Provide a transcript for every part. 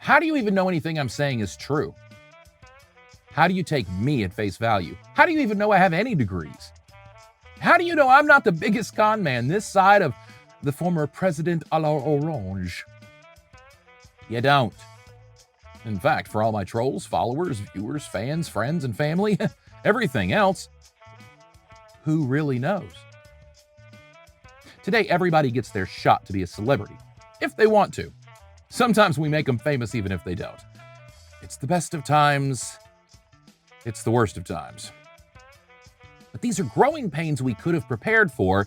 How do you even know anything I'm saying is true? How do you take me at face value? How do you even know I have any degrees? How do you know I'm not the biggest con man this side of the former president à la orange? You don't. In fact, for all my trolls, followers, viewers, fans, friends, and family, everything else, who really knows? Today, everybody gets their shot to be a celebrity, if they want to. Sometimes we make them famous even if they don't. It's the best of times. It's the worst of times. But these are growing pains we could have prepared for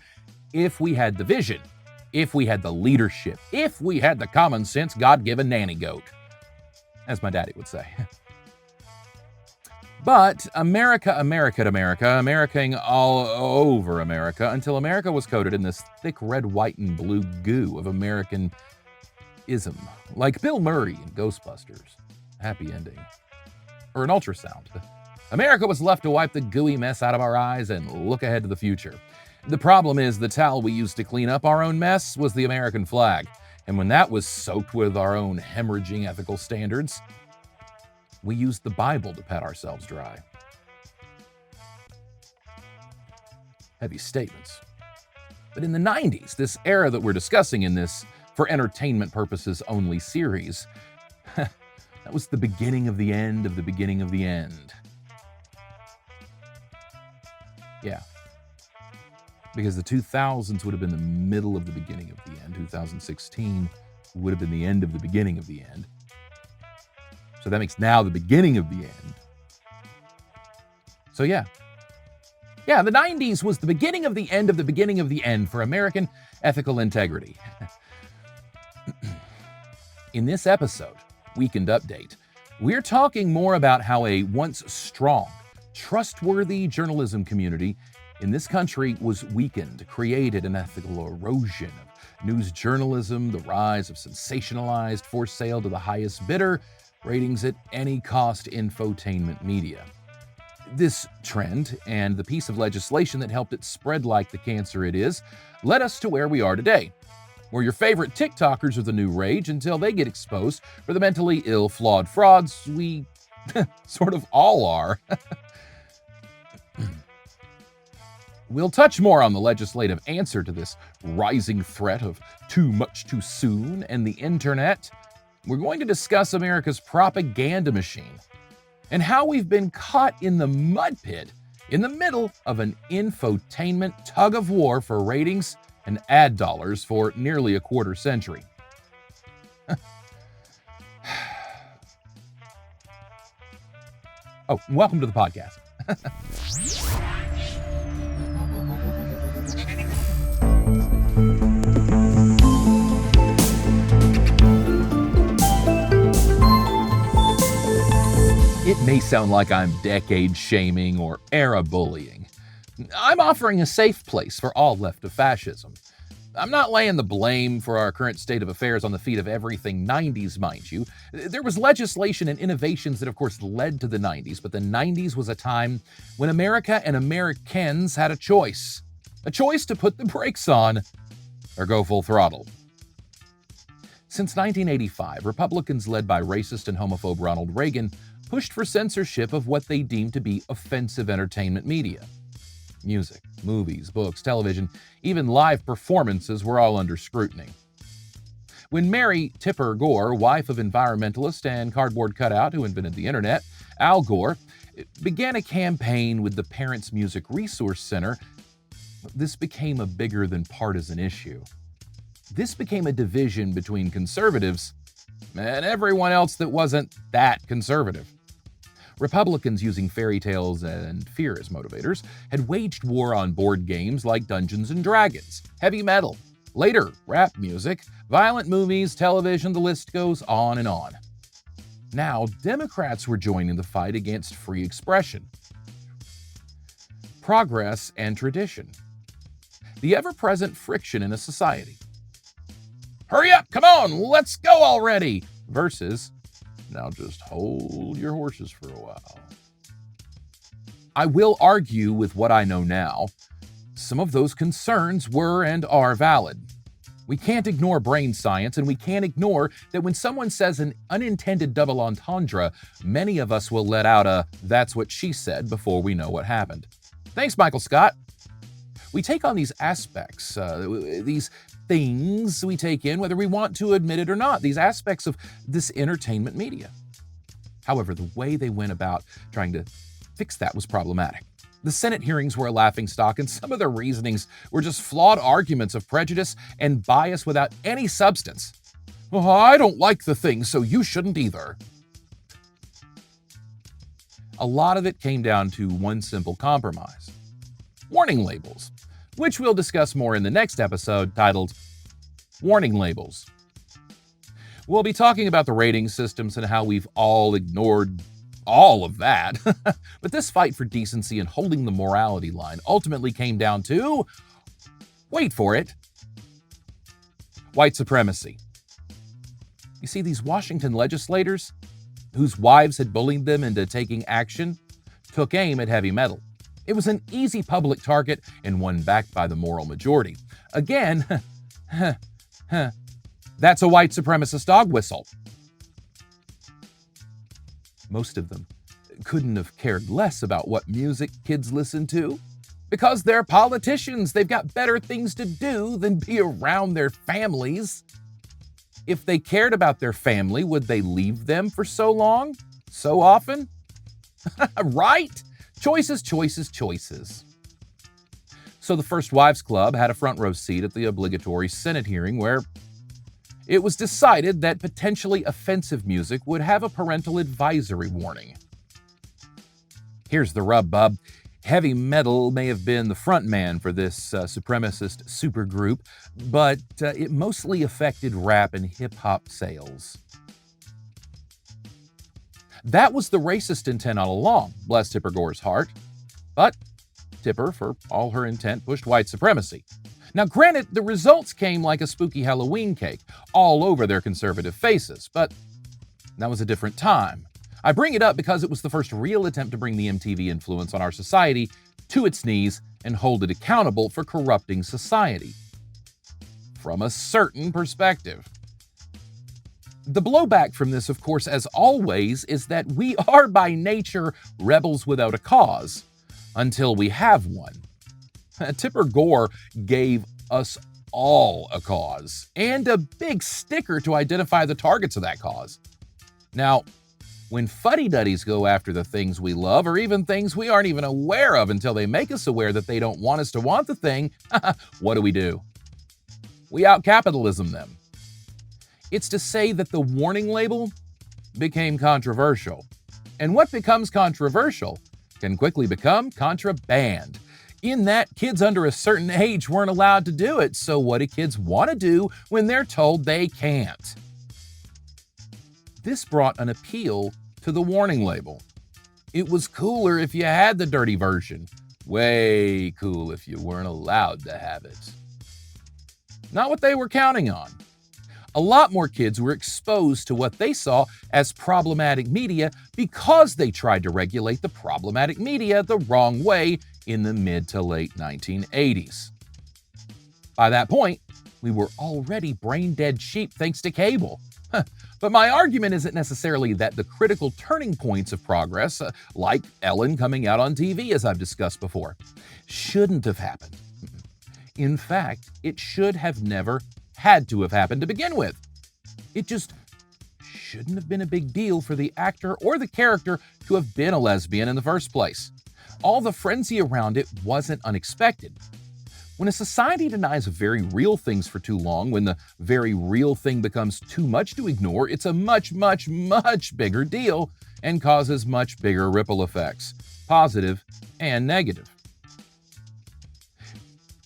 if we had the vision, if we had the leadership, if we had the common sense God-given nanny goat, as my daddy would say. But Americaing all over America until America was coated in this thick red, white, and blue goo of Americanism, like Bill Murray in Ghostbusters. Happy ending. Or an ultrasound. America was left to wipe the gooey mess out of our eyes and look ahead to the future. The problem is the towel we used to clean up our own mess was the American flag. And when that was soaked with our own hemorrhaging ethical standards, we used the Bible to pat ourselves dry. Heavy statements. But in the 90s, this era that we're discussing in this for entertainment purposes only series, that was the beginning of the end of the beginning of the end. Yeah. Because the 2000s would have been the middle of the beginning of the end. 2016 would have been the end of the beginning of the end. So that makes now the beginning of the end. So yeah, the 90s was the beginning of the end of the beginning of the end for American ethical integrity. In this episode, Weekend Update, we're talking more about how a once strong, trustworthy journalism community in this country was weakened, created an ethical erosion of news journalism, the rise of sensationalized, for sale to the highest bidder, ratings at any cost infotainment media. This trend and the piece of legislation that helped it spread like the cancer it is led us to where we are today, where your favorite TikTokers are the new rage until they get exposed for the mentally ill, flawed frauds we sort of all are. We'll touch more on the legislative answer to this rising threat of too much too soon and the internet. We're going to discuss America's propaganda machine and how we've been caught in the mud pit in the middle of an infotainment tug of war for ratings and ad dollars for nearly a quarter century. Oh, welcome to the podcast. It may sound like I'm decade shaming or era bullying. I'm offering a safe place for all left of fascism. I'm not laying the blame for our current state of affairs on the feet of everything 90s, mind you. There was legislation and innovations that, of course, led to the 90s, but the 90s was a time when America and Americans had a choice to put the brakes on or go full throttle. Since 1985, Republicans led by racist and homophobe Ronald Reagan pushed for censorship of what they deemed to be offensive entertainment media. Music, movies, books, television, even live performances were all under scrutiny. When Mary Tipper Gore, wife of environmentalist and cardboard cutout who invented the internet, Al Gore, began a campaign with the Parents Music Resource Center, this became a bigger than partisan issue. This became a division between conservatives and everyone else that wasn't that conservative. Republicans, using fairy tales and fear as motivators, had waged war on board games like Dungeons and Dragons, heavy metal, later rap music, violent movies, television, the list goes on and on. Now, Democrats were joining the fight against free expression, progress, and tradition. The ever-present friction in a society. Hurry up, come on, let's go already, versus now just hold your horses for a while. I will argue with what I know now. Some of those concerns were and are valid. We can't ignore brain science, and we can't ignore that when someone says an unintended double entendre, many of us will let out a "that's what she said" before we know what happened. Thanks, Michael Scott. We take on these aspects, these things we take in, whether we want to admit it or not, these aspects of this entertainment media. However, the way they went about trying to fix that was problematic. The Senate hearings were a laughingstock, and some of their reasonings were just flawed arguments of prejudice and bias without any substance. "Oh, I don't like the thing, so you shouldn't either." A lot of it came down to one simple compromise: warning labels, which we'll discuss more in the next episode titled Warning Labels. We'll be talking about the rating systems and how we've all ignored all of that. But this fight for decency and holding the morality line ultimately came down to, wait for it, white supremacy. You see, these Washington legislators, whose wives had bullied them into taking action, took aim at heavy metal. It was an easy public target and one backed by the moral majority. Again, that's a white supremacist dog whistle. Most of them couldn't have cared less about what music kids listen to, because they're politicians. They've got better things to do than be around their families. If they cared about their family, would they leave them for so long? So often? Right? Choices, choices, choices. So the First Wives Club had a front row seat at the obligatory Senate hearing where it was decided that potentially offensive music would have a parental advisory warning. Here's the rub, bub. Heavy metal may have been the front man for this supremacist supergroup, but it mostly affected rap and hip-hop sales. That was the racist intent all along, bless Tipper Gore's heart. But Tipper, for all her intent, pushed white supremacy. Now, granted, the results came like a spooky Halloween cake, all over their conservative faces, but that was a different time. I bring it up because it was the first real attempt to bring the MTV influence on our society to its knees and hold it accountable for corrupting society. From a certain perspective. The blowback from this, of course, as always, is that we are by nature rebels without a cause, until we have one. Tipper Gore gave us all a cause, and a big sticker to identify the targets of that cause. Now, when fuddy-duddies go after the things we love, or even things we aren't even aware of until they make us aware that they don't want us to want the thing, what do? We out-capitalism them. It's to say that the warning label became controversial. And what becomes controversial can quickly become contraband. In that, kids under a certain age weren't allowed to do it, so what do kids want to do when they're told they can't? This brought an appeal to the warning label. It was cooler if you had the dirty version. Way cool if you weren't allowed to have it. Not what they were counting on. A lot more kids were exposed to what they saw as problematic media because they tried to regulate the problematic media the wrong way in the mid to late 1980s. By that point, we were already brain-dead sheep thanks to cable. But my argument isn't necessarily that the critical turning points of progress, like Ellen coming out on TV, as I've discussed before, shouldn't have happened. In fact, it should have never had to have happened to begin with. It just shouldn't have been a big deal for the actor or the character to have been a lesbian in the first place. All the frenzy around it wasn't unexpected. When a society denies very real things for too long, when the very real thing becomes too much to ignore, it's a much, much, much bigger deal and causes much bigger ripple effects, positive and negative.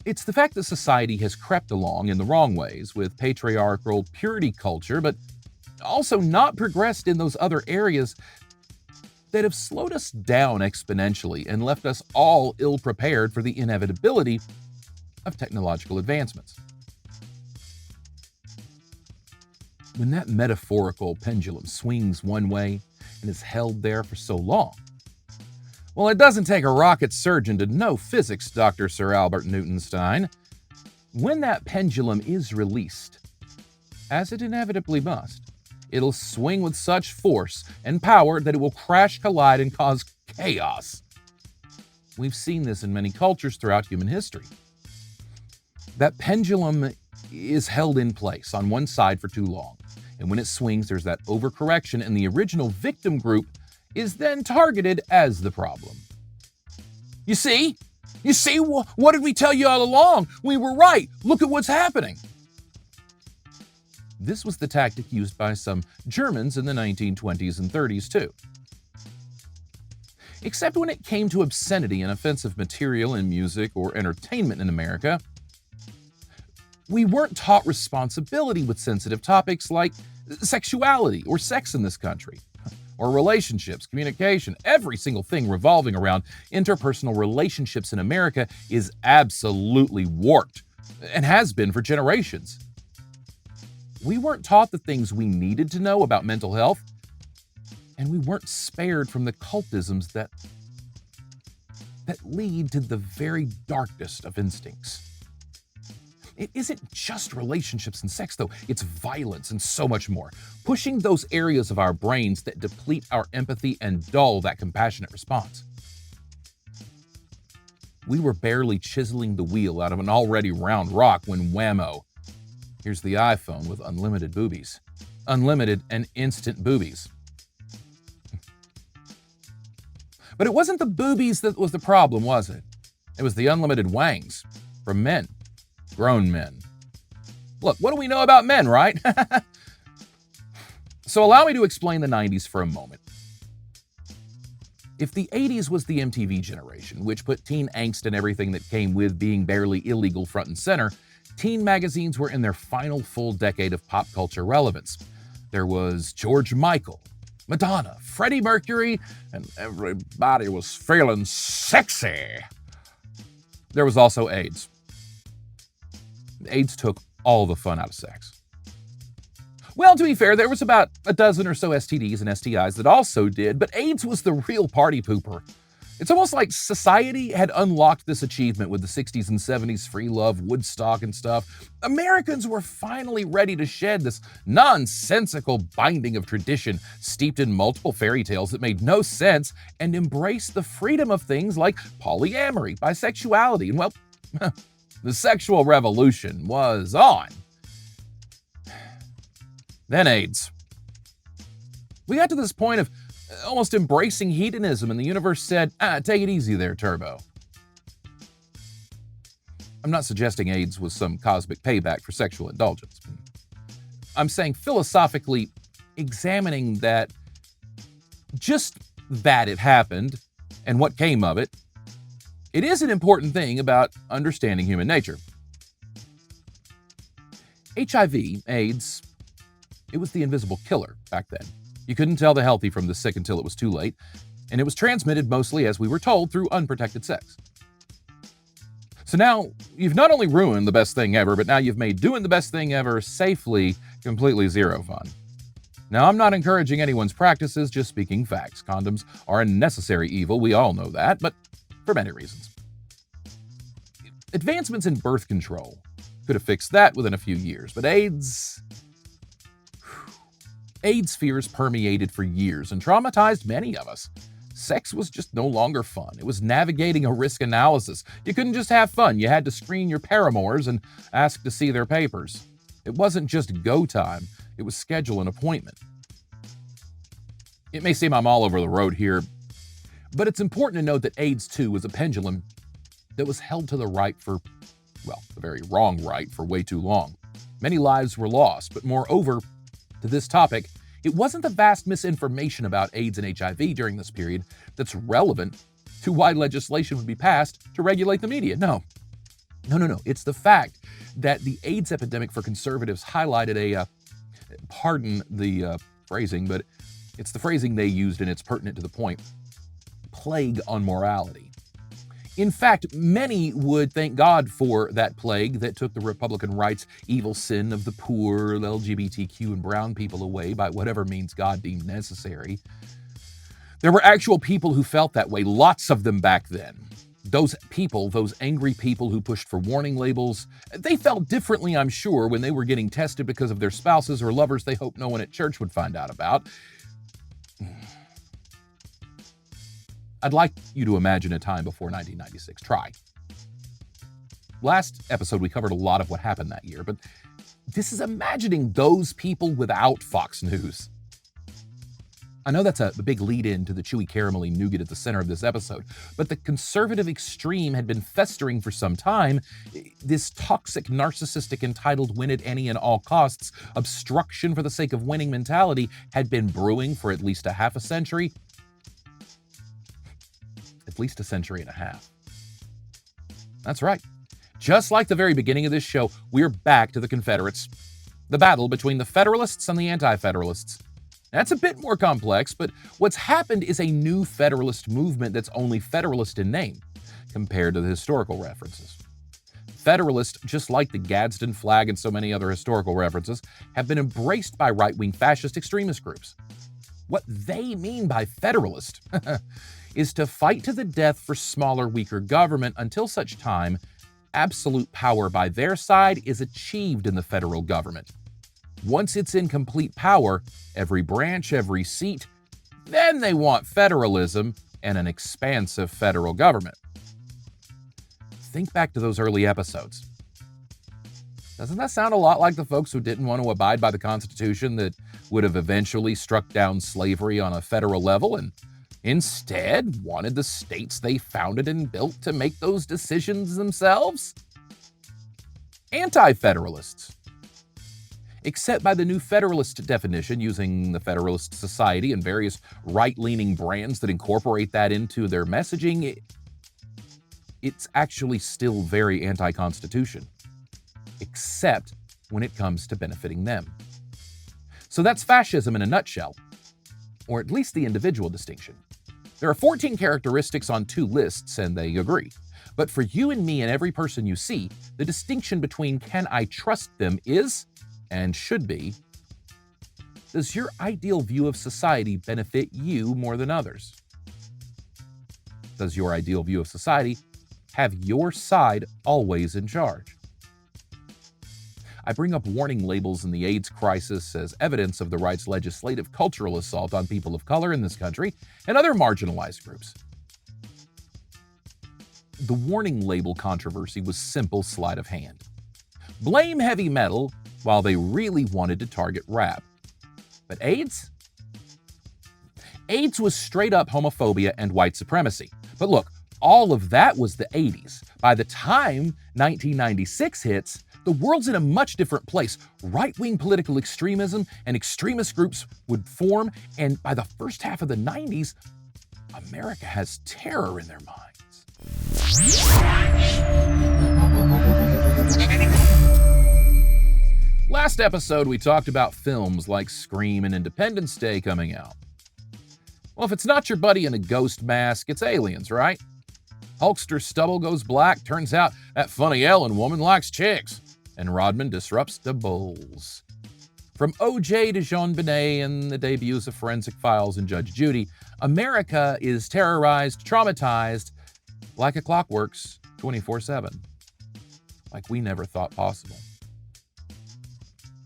It's the fact that society has crept along in the wrong ways with patriarchal purity culture, but also not progressed in those other areas that have slowed us down exponentially and left us all ill-prepared for the inevitability of technological advancements. When that metaphorical pendulum swings one way and is held there for so long, well, it doesn't take a rocket surgeon to know physics, Dr. Sir Albert Newtonstein. When that pendulum is released, as it inevitably must, it'll swing with such force and power that it will crash, collide, and cause chaos. We've seen this in many cultures throughout human history. That pendulum is held in place on one side for too long, and when it swings, there's that overcorrection, and the original victim group is then targeted as the problem. You see? What did we tell you all along? We were right. Look at what's happening. This was the tactic used by some Germans in the 1920s and 30s, too. Except when it came to obscenity and offensive material in music or entertainment in America, we weren't taught responsibility with sensitive topics like sexuality or sex in this country, or relationships, communication. Every single thing revolving around interpersonal relationships in America is absolutely warped and has been for generations. We weren't taught the things we needed to know about mental health, and we weren't spared from the cultisms that lead to the very darkest of instincts. It isn't just relationships and sex, though. It's violence and so much more, pushing those areas of our brains that deplete our empathy and dull that compassionate response. We were barely chiseling the wheel out of an already round rock when whammo, here's the iPhone with unlimited boobies. Unlimited and instant boobies. But it wasn't the boobies that was the problem, was it? It was the unlimited wangs from men. Grown men. Look, what do we know about men, right? So allow me to explain the 90s for a moment. If the 80s was the MTV generation, which put teen angst and everything that came with being barely illegal front and center, teen magazines were in their final full decade of pop culture relevance. There was George Michael, Madonna, Freddie Mercury, and everybody was feeling sexy. There was also AIDS. AIDS took all the fun out of sex. Well, to be fair, there was about a dozen or so STDs and STIs that also did, but AIDS was the real party pooper. It's almost like society had unlocked this achievement with the 60s and 70s free love, Woodstock and stuff. Americans were finally ready to shed this nonsensical binding of tradition steeped in multiple fairy tales that made no sense and embrace the freedom of things like polyamory, bisexuality, and well, the sexual revolution was on. Then AIDS. We got to this point of almost embracing hedonism, and the universe said, take it easy there, Turbo. I'm not suggesting AIDS was some cosmic payback for sexual indulgence. I'm saying philosophically, examining that, just that it happened and what came of it, it is an important thing about understanding human nature. HIV, AIDS, it was the invisible killer back then. You couldn't tell the healthy from the sick until it was too late, and it was transmitted mostly, as we were told, through unprotected sex. So now, you've not only ruined the best thing ever, but now you've made doing the best thing ever safely completely zero fun. Now, I'm not encouraging anyone's practices, just speaking facts. Condoms are a necessary evil, we all know that, but for many reasons. Advancements in birth control could have fixed that within a few years, but AIDS fears permeated for years and traumatized many of us. Sex was just no longer fun. It was navigating a risk analysis. You couldn't just have fun. You had to screen your paramours and ask to see their papers. It wasn't just go time. It was schedule an appointment. It may seem I'm all over the road here, but it's important to note that AIDS, too, was a pendulum that was held to the right for, well, the very wrong right for way too long. Many lives were lost, but moreover, to this topic, it wasn't the vast misinformation about AIDS and HIV during this period that's relevant to why legislation would be passed to regulate the media. No. It's the fact that the AIDS epidemic for conservatives highlighted pardon the phrasing, but it's the phrasing they used and it's pertinent to the point, plague on morality. In fact, many would thank God for that plague that took the Republican right's evil sin of the poor, LGBTQ, and brown people away by whatever means God deemed necessary. There were actual people who felt that way, lots of them back then. Those people, those angry people who pushed for warning labels, they felt differently, I'm sure, when they were getting tested because of their spouses or lovers they hoped no one at church would find out about. I'd like you to imagine a time before 1996. Try. Last episode, we covered a lot of what happened that year, but this is imagining those people without Fox News. I know that's a big lead-in to the chewy caramelly nougat at the center of this episode, but the conservative extreme had been festering for some time. This toxic, narcissistic, entitled win at any and all costs, obstruction for the sake of winning mentality had been brewing for at least a half a century. At least a century and a half. That's right. Just like the very beginning of this show, we're back to the Confederates. The battle between the Federalists and the Anti-Federalists. That's a bit more complex, but what's happened is a new Federalist movement that's only Federalist in name, compared to the historical references. Federalist, just like the Gadsden flag and so many other historical references, have been embraced by right-wing fascist extremist groups. What they mean by Federalist is to fight to the death for smaller, weaker government until such time absolute power by their side is achieved in the federal government. Once it's in complete power, every branch, every seat, then they want federalism and an expansive federal government. Think back to those early episodes. Doesn't that sound a lot like the folks who didn't want to abide by the Constitution that would have eventually struck down slavery on a federal level and instead wanted the states they founded and built to make those decisions themselves? Anti-Federalists. Except by the new Federalist definition, using the Federalist Society and various right-leaning brands that incorporate that into their messaging, it's actually still very anti-Constitution, except when it comes to benefiting them. So that's fascism in a nutshell, or at least the individual distinction. There are 14 characteristics on 2 lists, and they agree. But for you and me and every person you see, the distinction between can I trust them is, and should be, does your ideal view of society benefit you more than others? Does your ideal view of society have your side always in charge? I bring up warning labels in the AIDS crisis as evidence of the right's legislative cultural assault on people of color in this country and other marginalized groups. The warning label controversy was simple sleight of hand. Blame heavy metal while they really wanted to target rap. But AIDS? AIDS was straight up homophobia and white supremacy. But look, all of that was the 80s. By the time 1996 hits, the world's in a much different place. Right-wing political extremism and extremist groups would form, and by the first half of the 90s, America has terror in their minds. Last episode, we talked about films like Scream and Independence Day coming out. Well, if it's not your buddy in a ghost mask, it's aliens, right? Hulkster's stubble goes black, turns out that funny Ellen woman likes chicks, and Rodman disrupts the bulls. From O.J. to Jean Benet and the debuts of Forensic Files and Judge Judy, America is terrorized, traumatized, like a clock works 24/7. Like we never thought possible.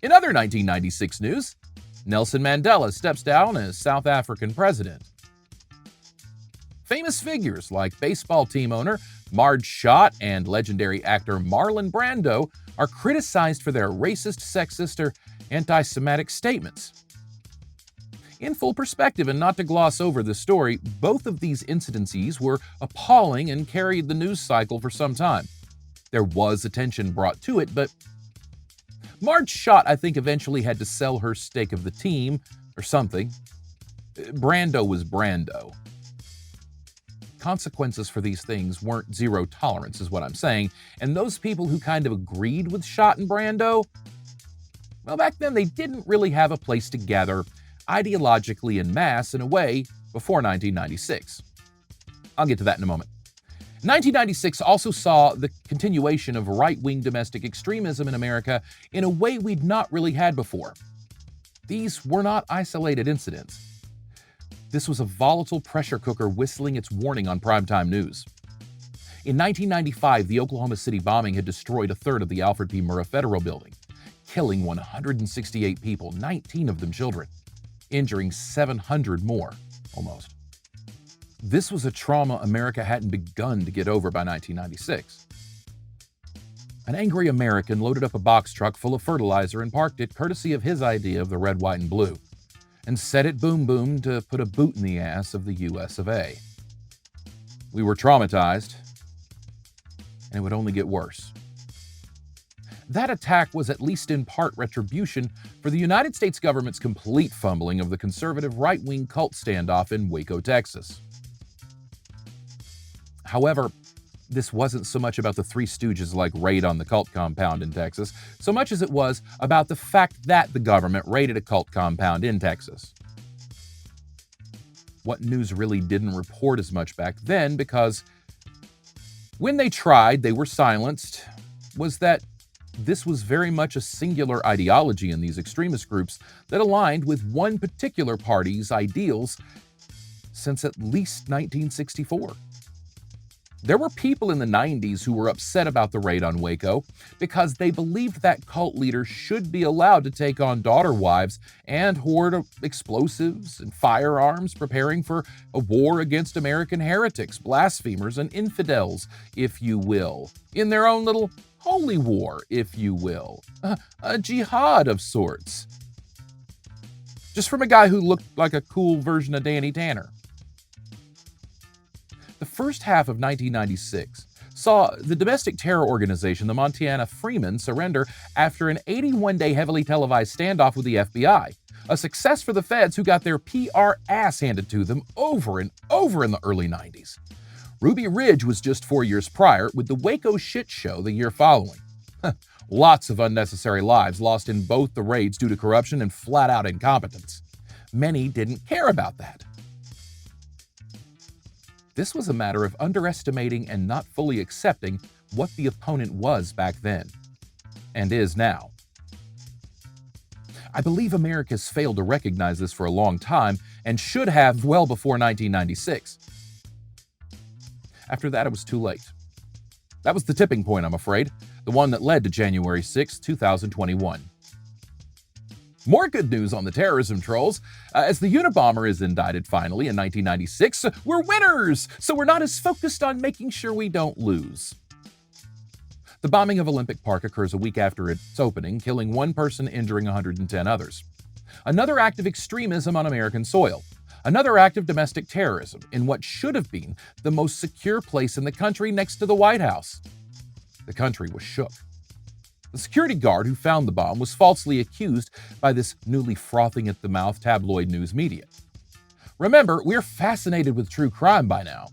In other 1996 news, Nelson Mandela steps down as South African president. Famous figures like baseball team owner Marge Schott and legendary actor Marlon Brando are criticized for their racist, sexist, or anti-Semitic statements. In full perspective, and not to gloss over the story, both of these incidences were appalling and carried the news cycle for some time. There was attention brought to it, but Marge Schott, I think, eventually had to sell her stake of the team or something. Brando was Brando. Consequences for these things weren't zero tolerance, is what I'm saying. And those people who kind of agreed with Schott and Brando, well, back then they didn't really have a place to gather ideologically en masse in a way before 1996. I'll get to that in a moment. 1996 also saw the continuation of right-wing domestic extremism in America in a way we'd not really had before. These were not isolated incidents. This was a volatile pressure cooker whistling its warning on primetime news. In 1995, the Oklahoma City bombing had destroyed a third of the Alfred P. Murrah Federal Building, killing 168 people, 19 of them children, injuring 700 more, almost. This was a trauma America hadn't begun to get over by 1996. An angry American loaded up a box truck full of fertilizer and parked it, courtesy of his idea of the red, white, and blue, and set it boom boom to put a boot in the ass of the US of A. We were traumatized, and it would only get worse. That attack was at least in part retribution for the United States government's complete fumbling of the conservative right-wing cult standoff in Waco, Texas. However, this wasn't so much about the Three Stooges-like raid on the cult compound in Texas, so much as it was about the fact that the government raided a cult compound in Texas. What news really didn't report as much back then, because when they tried, they were silenced, was that this was very much a singular ideology in these extremist groups that aligned with one particular party's ideals since at least 1964. There were people in the 90s who were upset about the raid on Waco because they believed that cult leaders should be allowed to take on daughter wives and hoard explosives and firearms, preparing for a war against American heretics, blasphemers, and infidels, if you will, in their own little holy war, if you will, a jihad of sorts. Just from a guy who looked like a cool version of Danny Tanner. The first half of 1996 saw the domestic terror organization, the Montana Freemen, surrender after an 81-day heavily televised standoff with the FBI, a success for the feds who got their PR ass handed to them over and over in the early 90s. Ruby Ridge was just 4 years prior, with the Waco shit show the year following. Lots of unnecessary lives lost in both the raids due to corruption and flat-out incompetence. Many didn't care about that. This was a matter of underestimating and not fully accepting what the opponent was back then, and is now. I believe America's failed to recognize this for a long time, and should have well before 1996. After that, it was too late. That was the tipping point, I'm afraid, the one that led to January 6, 2021. More good news on the terrorism trolls. As the Unabomber is indicted finally in 1996, we're winners, so we're not as focused on making sure we don't lose. The bombing of Olympic Park occurs a week after its opening, killing one person, injuring 110 others. Another act of extremism on American soil. Another act of domestic terrorism in what should have been the most secure place in the country next to the White House. The country was shook. The security guard who found the bomb was falsely accused by this newly frothing at the mouth tabloid news media. Remember, we're fascinated with true crime by now.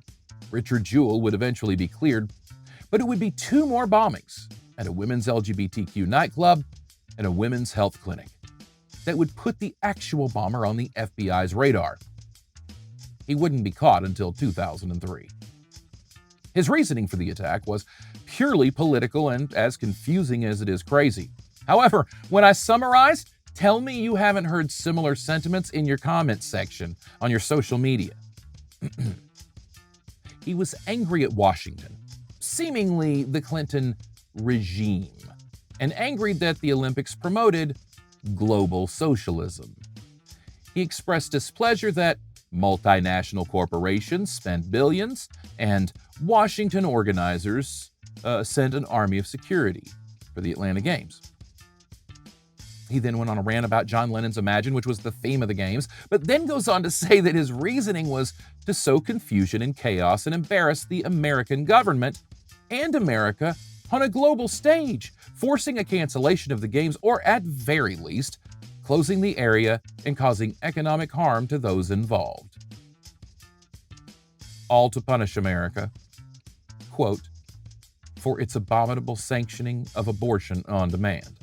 Richard Jewell would eventually be cleared, but it would be 2 more bombings at a women's LGBTQ nightclub and a women's health clinic that would put the actual bomber on the FBI's radar. He wouldn't be caught until 2003. His reasoning for the attack was purely political and as confusing as it is crazy. However, when I summarize, tell me you haven't heard similar sentiments in your comments section on your social media. He was angry at Washington, seemingly the Clinton regime, and angry that the Olympics promoted global socialism. He expressed displeasure that multinational corporations spent billions, and Washington organizers sent an army of security for the Atlanta Games. He then went on a rant about John Lennon's Imagine, which was the theme of the games, but then goes on to say that his reasoning was to sow confusion and chaos and embarrass the American government and America on a global stage, forcing a cancellation of the games, or at very least, closing the area and causing economic harm to those involved. All to punish America, quote, for its abominable sanctioning of abortion on demand.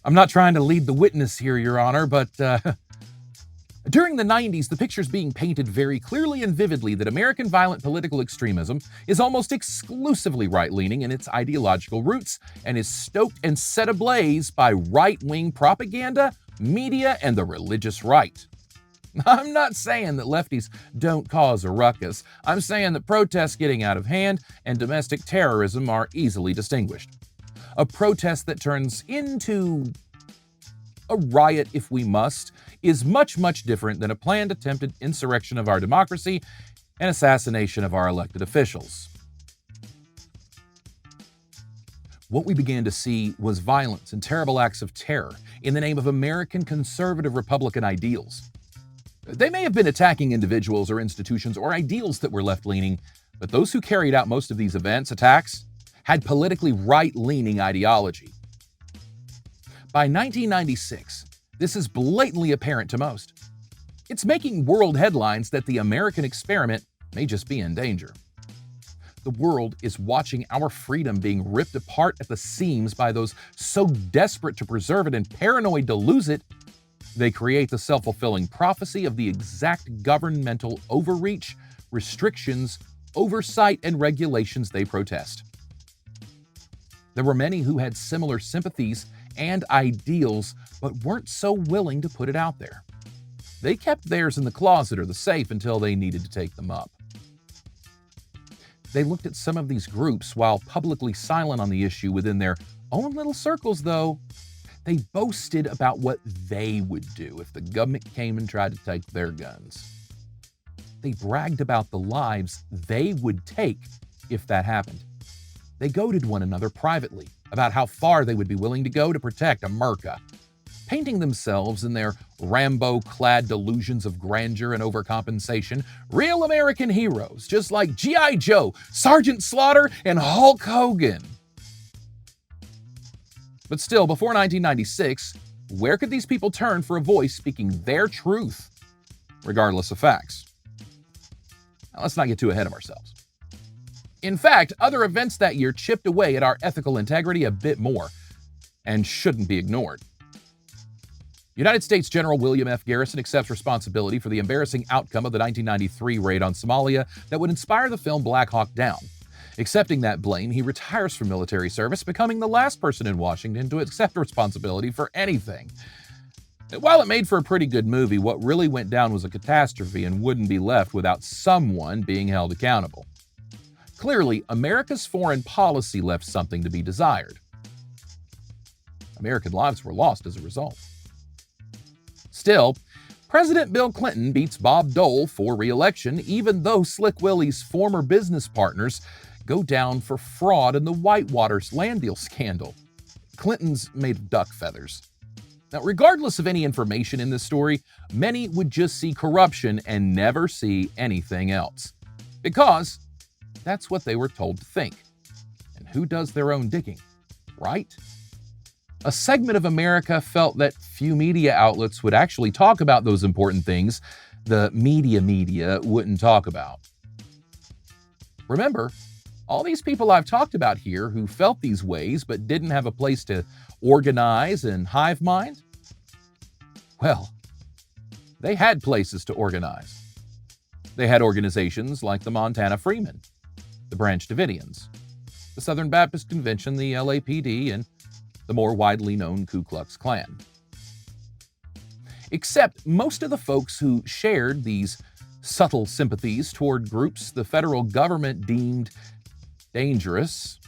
I'm not trying to lead the witness here, Your Honor, but during the 90s, the picture's being painted very clearly and vividly that American violent political extremism is almost exclusively right-leaning in its ideological roots and is stoked and set ablaze by right-wing propaganda, media, and the religious right. I'm not saying that lefties don't cause a ruckus. I'm saying that protests getting out of hand and domestic terrorism are easily distinguished. A protest that turns into a riot, if we must, is much, much different than a planned attempted insurrection of our democracy and assassination of our elected officials. What we began to see was violence and terrible acts of terror in the name of American conservative Republican ideals. They may have been attacking individuals or institutions or ideals that were left-leaning, but those who carried out most of these attacks, had politically right-leaning ideology. By 1996, this is blatantly apparent to most. It's making world headlines that the American experiment may just be in danger. The world is watching our freedom being ripped apart at the seams by those so desperate to preserve it and paranoid to lose it, they create the self-fulfilling prophecy of the exact governmental overreach, restrictions, oversight, and regulations they protest. There were many who had similar sympathies and ideals, but weren't so willing to put it out there. They kept theirs in the closet or the safe until they needed to take them up. They looked at some of these groups while publicly silent on the issue within their own little circles, though. They boasted about what they would do if the government came and tried to take their guns. They bragged about the lives they would take if that happened. They goaded one another privately about how far they would be willing to go to protect America, painting themselves in their Rambo-clad delusions of grandeur and overcompensation, real American heroes, just like G.I. Joe, Sergeant Slaughter, and Hulk Hogan. But still, before 1996, where could these people turn for a voice speaking their truth, regardless of facts? Now, let's not get too ahead of ourselves. In fact, other events that year chipped away at our ethical integrity a bit more, and shouldn't be ignored. United States General William F. Garrison accepts responsibility for the embarrassing outcome of the 1993 raid on Somalia that would inspire the film Black Hawk Down. Accepting that blame, he retires from military service, becoming the last person in Washington to accept responsibility for anything. While it made for a pretty good movie, what really went down was a catastrophe and wouldn't be left without someone being held accountable. Clearly, America's foreign policy left something to be desired. American lives were lost as a result. Still, President Bill Clinton beats Bob Dole for re-election, even though Slick Willie's former business partners go down for fraud in the Whitewater land deal scandal. Clinton's made of duck feathers. Now, regardless of any information in this story, many would just see corruption and never see anything else. Because that's what they were told to think. And who does their own digging, right? A segment of America felt that few media outlets would actually talk about those important things the media wouldn't talk about. Remember, all these people I've talked about here who felt these ways but didn't have a place to organize and hive mind? Well, they had places to organize. They had organizations like the Montana Freemen, the Branch Davidians, the Southern Baptist Convention, the LAPD, and the more widely known Ku Klux Klan. Except most of the folks who shared these subtle sympathies toward groups the federal government deemed dangerous,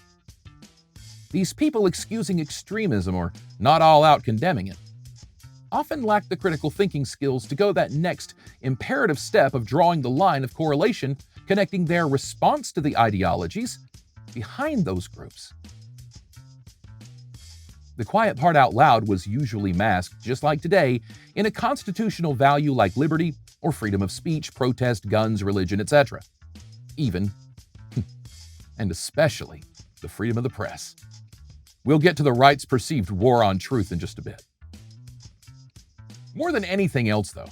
these people excusing extremism or not all out condemning it, often lacked the critical thinking skills to go that next imperative step of drawing the line of correlation connecting their response to the ideologies behind those groups. The quiet part out loud was usually masked, just like today, in a constitutional value like liberty or freedom of speech, protest, guns, religion, etc. Even, and especially, the freedom of the press. We'll get to the right's perceived war on truth in just a bit. More than anything else, though,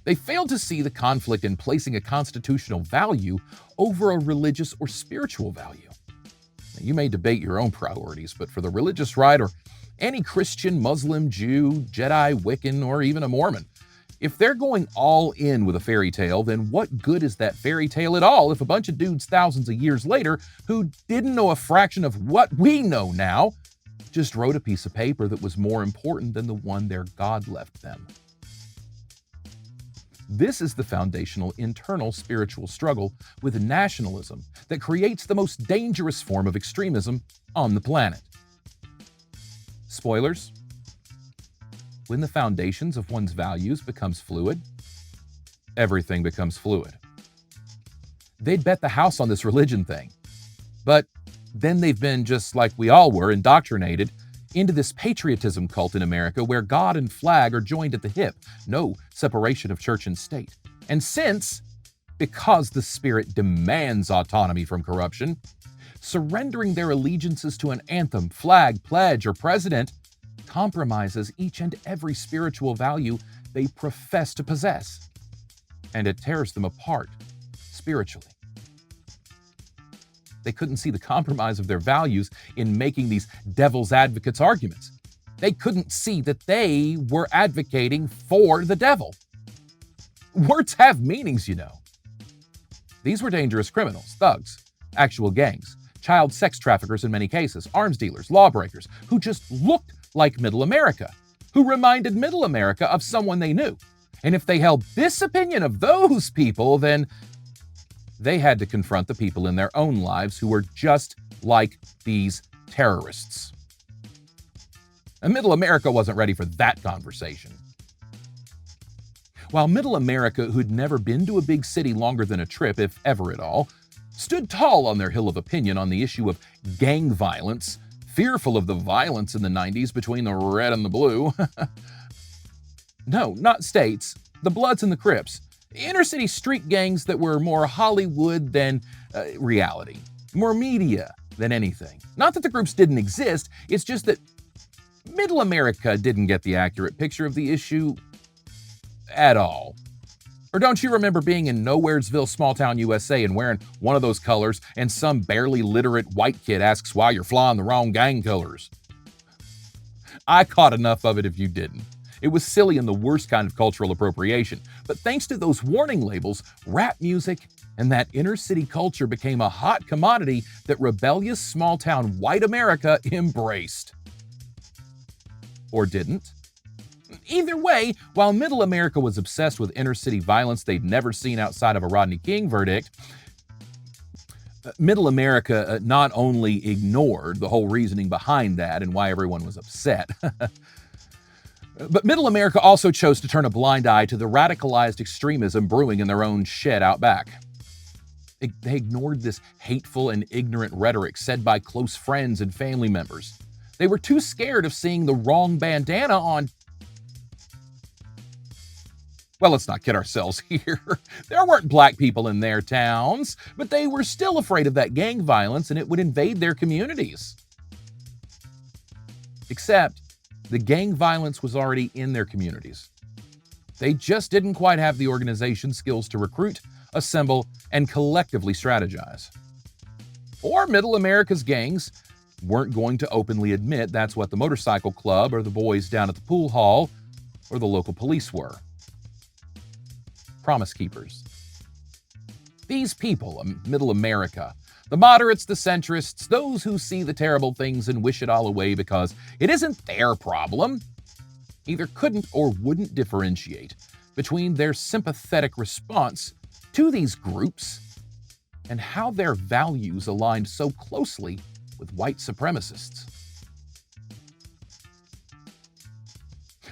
they failed to see the conflict in placing a constitutional value over a religious or spiritual value. Now, you may debate your own priorities, but for the religious right or any Christian, Muslim, Jew, Jedi, Wiccan, or even a Mormon, if they're going all in with a fairy tale, then what good is that fairy tale at all if a bunch of dudes thousands of years later who didn't know a fraction of what we know now just wrote a piece of paper that was more important than the one their God left them? This is the foundational internal spiritual struggle with nationalism that creates the most dangerous form of extremism on the planet. Spoilers: when the foundations of one's values becomes fluid, everything becomes fluid. They'd bet the house on this religion thing, but then they've been, just like we all were, indoctrinated into this patriotism cult in America where God and flag are joined at the hip, no separation of church and state. And because the spirit demands autonomy from corruption, surrendering their allegiances to an anthem, flag, pledge, or president compromises each and every spiritual value they profess to possess, and it tears them apart spiritually. They couldn't see the compromise of their values in making these devil's advocates arguments. They couldn't see that they were advocating for the devil. Words have meanings, you know. These were dangerous criminals, thugs, actual gangs, child sex traffickers in many cases, arms dealers, lawbreakers, who just looked like Middle America, who reminded Middle America of someone they knew. And if they held this opinion of those people, then they had to confront the people in their own lives who were just like these terrorists. And Middle America wasn't ready for that conversation. While Middle America, who'd never been to a big city longer than a trip, if ever at all, stood tall on their hill of opinion on the issue of gang violence, fearful of the violence in the 90s between the red and the blue. No, not states, the Bloods and the Crips. Inner city street gangs that were more Hollywood than reality, more media than anything. Not that the groups didn't exist, it's just that Middle America didn't get the accurate picture of the issue at all. Or don't you remember being in Nowheresville, small town USA, and wearing one of those colors, and some barely literate white kid asks why you're flying the wrong gang colors? I caught enough of it if you didn't. It was silly and the worst kind of cultural appropriation. But thanks to those warning labels, rap music and that inner city culture became a hot commodity that rebellious small town white America embraced. Or didn't. Either way, while Middle America was obsessed with inner city violence they'd never seen outside of a Rodney King verdict, Middle America not only ignored the whole reasoning behind that and why everyone was upset, but Middle America also chose to turn a blind eye to the radicalized extremism brewing in their own shed out back. They ignored this hateful and ignorant rhetoric said by close friends and family members. They were too scared of seeing the wrong bandana on. Well, let's not kid ourselves here. There weren't black people in their towns, but they were still afraid of that gang violence and it would invade their communities. Except the gang violence was already in their communities. They just didn't quite have the organization skills to recruit, assemble, and collectively strategize. Or Middle America's gangs weren't going to openly admit that's what the motorcycle club or the boys down at the pool hall or the local police were. Promise keepers. These people, Middle America, the moderates, the centrists, those who see the terrible things and wish it all away because it isn't their problem, either couldn't or wouldn't differentiate between their sympathetic response to these groups and how their values aligned so closely with white supremacists.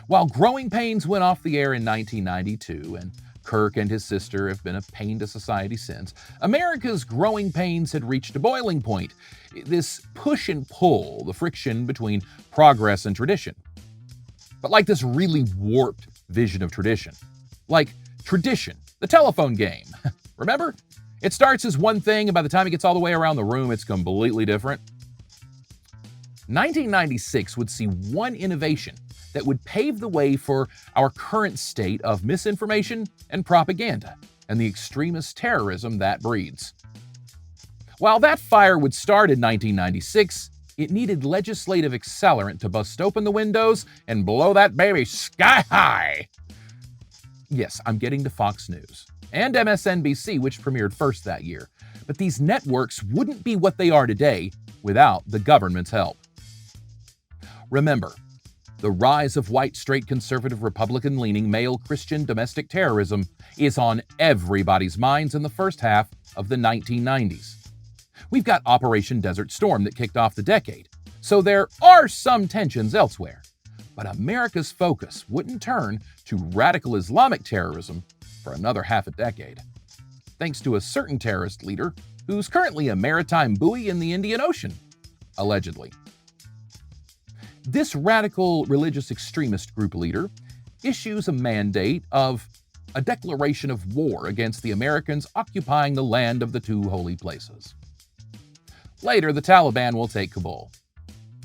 While Growing Pains went off the air in 1992, and Kirk and his sister have been a pain to society since, America's growing pains had reached a boiling point. This push and pull, the friction between progress and tradition. But like this really warped vision of tradition. Like tradition, the telephone game. Remember? It starts as one thing, and by the time it gets all the way around the room, it's completely different. 1996 would see one innovation that would pave the way for our current state of misinformation and propaganda and the extremist terrorism that breeds. While that fire would start in 1996, it needed legislative accelerant to bust open the windows and blow that baby sky high. Yes, I'm getting to Fox News and MSNBC, which premiered first that year. But these networks wouldn't be what they are today without the government's help. Remember, The rise of white, straight, conservative, Republican-leaning, male Christian domestic terrorism is on everybody's minds in the first half of the 1990s. We've got Operation Desert Storm that kicked off the decade, so there are some tensions elsewhere. But America's focus wouldn't turn to radical Islamic terrorism for another half a decade, thanks to a certain terrorist leader who's currently a maritime buoy in the Indian Ocean, allegedly. This radical religious extremist group leader issues a mandate of a declaration of war against the Americans occupying the land of the two holy places. Later, the Taliban will take Kabul.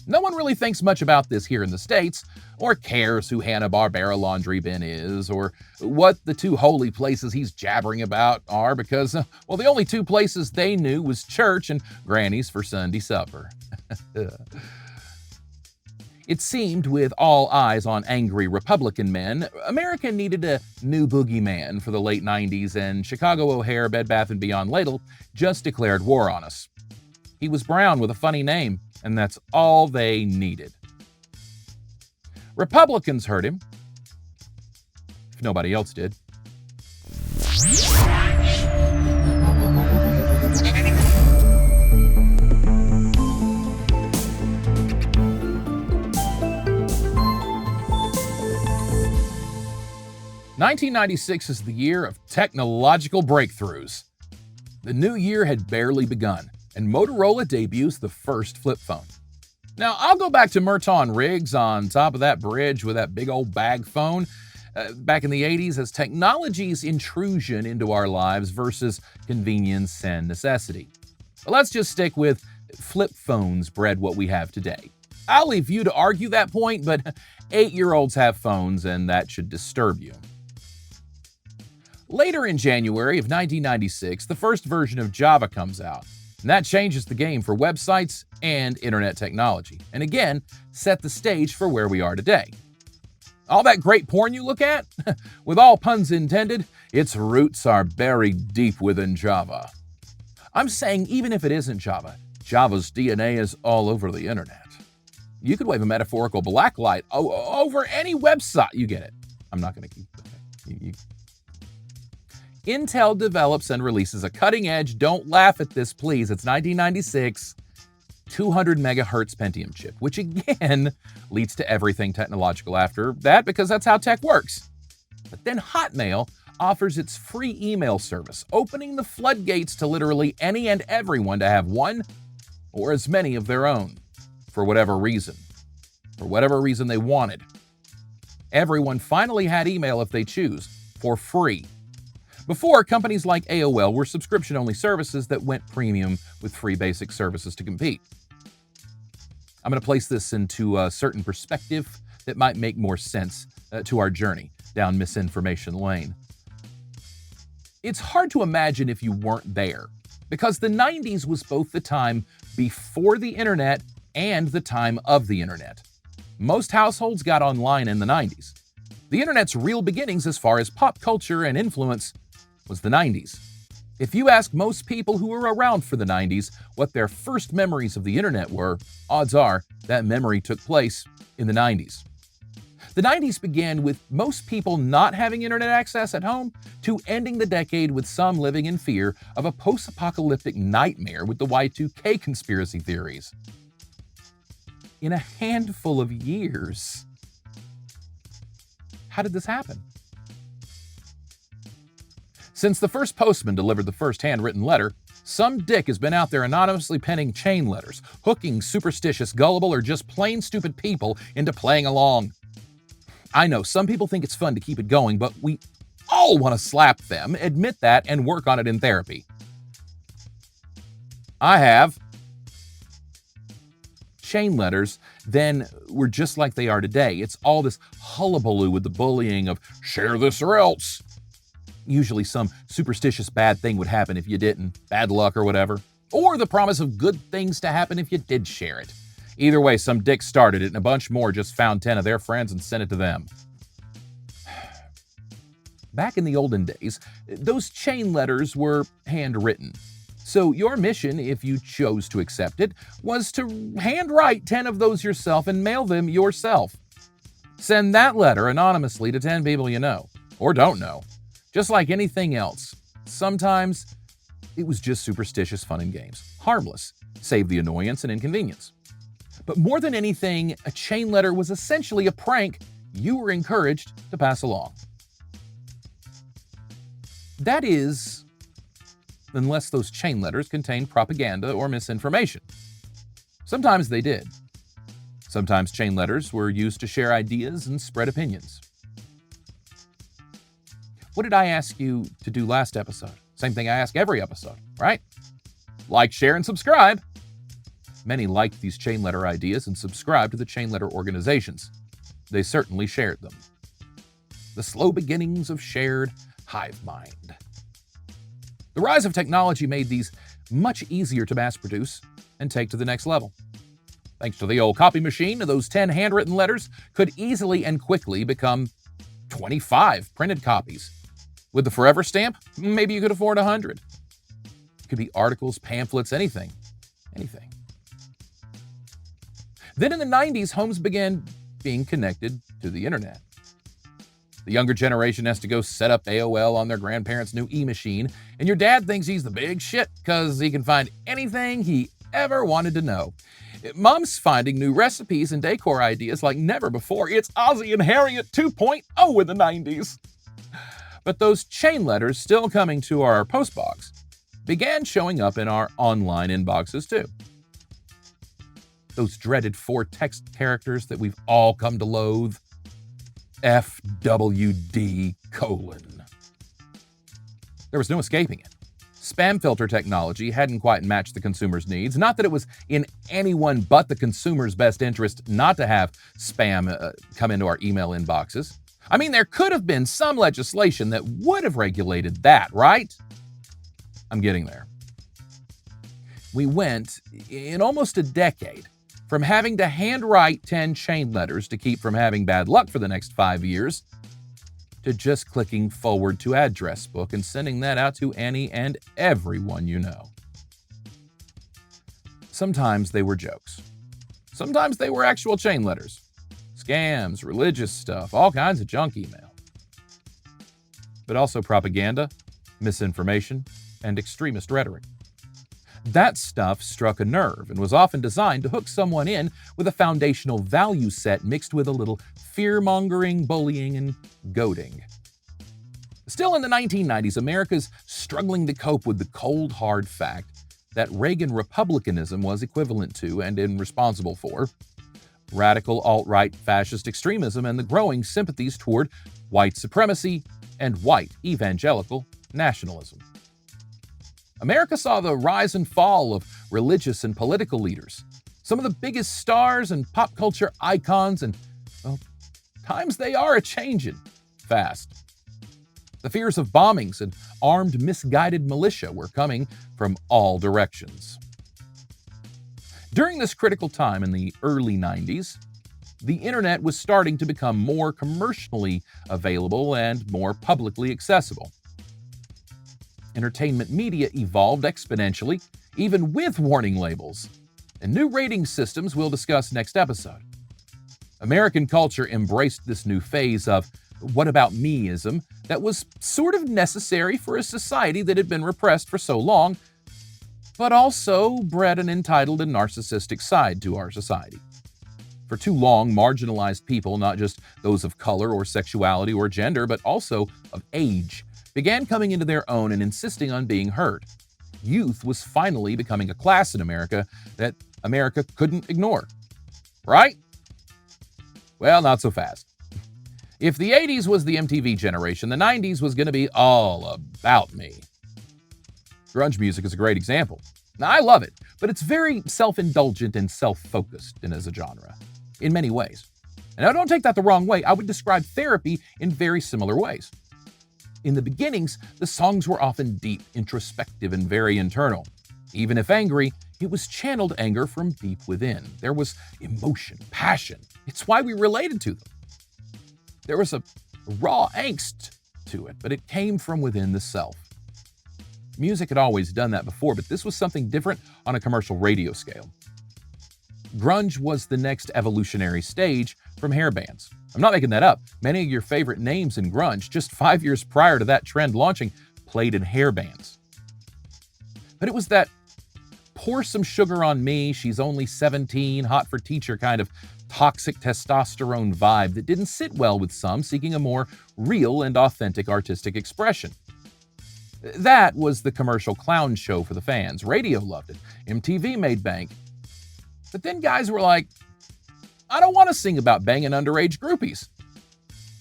No one really thinks much about this here in the States, or cares who Hanna-Barbera Laundry Bin is, or what the two holy places he's jabbering about are, because, well, the only two places they knew was church and Granny's for Sunday supper. It seemed, with all eyes on angry Republican men, America needed a new boogeyman for the late 90s, and Chicago O'Hare Bed Bath & Beyond Ladle just declared war on us. He was brown with a funny name, and that's all they needed. Republicans heard him, if nobody else did. "1996 is the year of technological breakthroughs. The new year had barely begun, and Motorola debuts the first flip phone. Now, I'll go back to Merton Riggs on top of that bridge with that big old bag phone back in the 80s as technology's intrusion into our lives versus convenience and necessity. But let's just stick with flip phones bred what we have today. I'll leave you to argue that point, but 8-year-olds have phones, and that should disturb you. Later in January of 1996, the first version of Java comes out, and that changes the game for websites and internet technology, and again, set the stage for where we are today. All that great porn you look at, with all puns intended, its roots are buried deep within Java. I'm saying even if it isn't Java, Java's DNA is all over the internet. You could wave a metaphorical blacklight over any website. You get it. I'm not going to keep it. Intel develops and releases a cutting-edge, don't laugh at this please, it's 1996, 200 megahertz Pentium chip, which again leads to everything technological after that because that's how tech works. But then Hotmail offers its free email service, opening the floodgates to literally any and everyone to have one or as many of their own, for whatever reason they wanted. Everyone finally had email if they choose, for free. Before, companies like AOL were subscription-only services that went premium with free basic services to compete. I'm going to place this into a certain perspective that might make more sense to our journey down misinformation lane. It's hard to imagine if you weren't there, because the 90s was both the time before the internet and the time of the internet. Most households got online in the 90s. The internet's real beginnings as far as pop culture and influence was the 90s. If you ask most people who were around for the 90s what their first memories of the internet were, odds are that memory took place in the 90s. The 90s began with most people not having internet access at home to ending the decade with some living in fear of a post-apocalyptic nightmare with the Y2K conspiracy theories. In a handful of years. How did this happen? Since the first postman delivered the first handwritten letter, some dick has been out there anonymously penning chain letters, hooking superstitious, gullible, or just plain stupid people into playing along. I know some people think it's fun to keep it going, but we all want to slap them, admit that, and work on it in therapy. I have. Chain letters then were just like they are today. It's all this hullabaloo with the bullying of share this or else. Usually some superstitious bad thing would happen if you didn't, bad luck or whatever, or the promise of good things to happen if you did share it. Either way, some dick started it and a bunch more just found 10 of their friends and sent it to them. Back in the olden days, those chain letters were handwritten. So your mission, if you chose to accept it, was to handwrite 10 of those yourself and mail them yourself. Send that letter anonymously to 10 people you know, or don't know. Just like anything else, sometimes it was just superstitious fun and games. Harmless, save the annoyance and inconvenience. But more than anything, a chain letter was essentially a prank you were encouraged to pass along. That is, unless those chain letters contained propaganda or misinformation. Sometimes they did. Sometimes chain letters were used to share ideas and spread opinions. What did I ask you to do last episode? Same thing I ask every episode, right? Like, share, and subscribe. Many liked these chain letter ideas and subscribed to the chain letter organizations. They certainly shared them. The slow beginnings of shared hive mind. The rise of technology made these much easier to mass produce and take to the next level. Thanks to the old copy machine, those 10 handwritten letters could easily and quickly become 25 printed copies. With the forever stamp, maybe you could afford 100. It could be articles, pamphlets, anything. Anything. Then in the 90s, homes began being connected to the internet. The younger generation has to go set up AOL on their grandparents' new e-machine, and your dad thinks he's the big shit because he can find anything he ever wanted to know. Mom's finding new recipes and decor ideas like never before. It's Ozzie and Harriet 2.0 in the 90s. But those chain letters still coming to our postbox began showing up in our online inboxes too. Those dreaded 4 text characters that we've all come to loathe. FWD:. There was no escaping it. Spam filter technology hadn't quite matched the consumer's needs. Not that it was in anyone but the consumer's best interest not to have spam come into our email inboxes. I mean, there could have been some legislation that would have regulated that, right? I'm getting there. We went, in almost a decade, from having to handwrite 10 chain letters to keep from having bad luck for the next 5 years, to just clicking forward to address book and sending that out to any and everyone you know. Sometimes they were jokes. Sometimes they were actual chain letters. Scams, religious stuff, all kinds of junk email. But also propaganda, misinformation, and extremist rhetoric. That stuff struck a nerve and was often designed to hook someone in with a foundational value set mixed with a little fear-mongering, bullying, and goading. Still in the 1990s, America's struggling to cope with the cold, hard fact that Reagan Republicanism was equivalent to and responsible for radical alt-right fascist extremism and the growing sympathies toward white supremacy and white evangelical nationalism. America saw the rise and fall of religious and political leaders, some of the biggest stars and pop culture icons, and, well, times they are a-changin' fast. The fears of bombings and armed, misguided militia were coming from all directions. During this critical time in the early 90s, the internet was starting to become more commercially available and more publicly accessible. Entertainment media evolved exponentially, even with warning labels, and new rating systems we'll discuss next episode. American culture embraced this new phase of what about meism that was sort of necessary for a society that had been repressed for so long, but also bred an entitled and narcissistic side to our society. For too long, marginalized people, not just those of color or sexuality or gender, but also of age, began coming into their own and insisting on being heard. Youth was finally becoming a class in America that America couldn't ignore. Right? Well, not so fast. If the 80s was the MTV generation, the 90s was going to be all about me. Grunge music is a great example. Now, I love it, but it's very self-indulgent and self-focused as a genre, in many ways. And now don't take that the wrong way. I would describe therapy in very similar ways. In the beginnings, the songs were often deep, introspective, and very internal. Even if angry, it was channeled anger from deep within. There was emotion, passion. It's why we related to them. There was a raw angst to it, but it came from within the self. Music had always done that before, but this was something different on a commercial radio scale. Grunge was the next evolutionary stage from hair bands, I'm not making that up. Many of your favorite names in grunge, just 5 years prior to that trend launching, played in hair bands. But it was that pour some sugar on me, she's only 17, hot for teacher kind of toxic testosterone vibe that didn't sit well with some seeking a more real and authentic artistic expression. That was the commercial clown show for the fans. Radio loved it. MTV made bank. But then guys were like, I don't want to sing about banging underage groupies.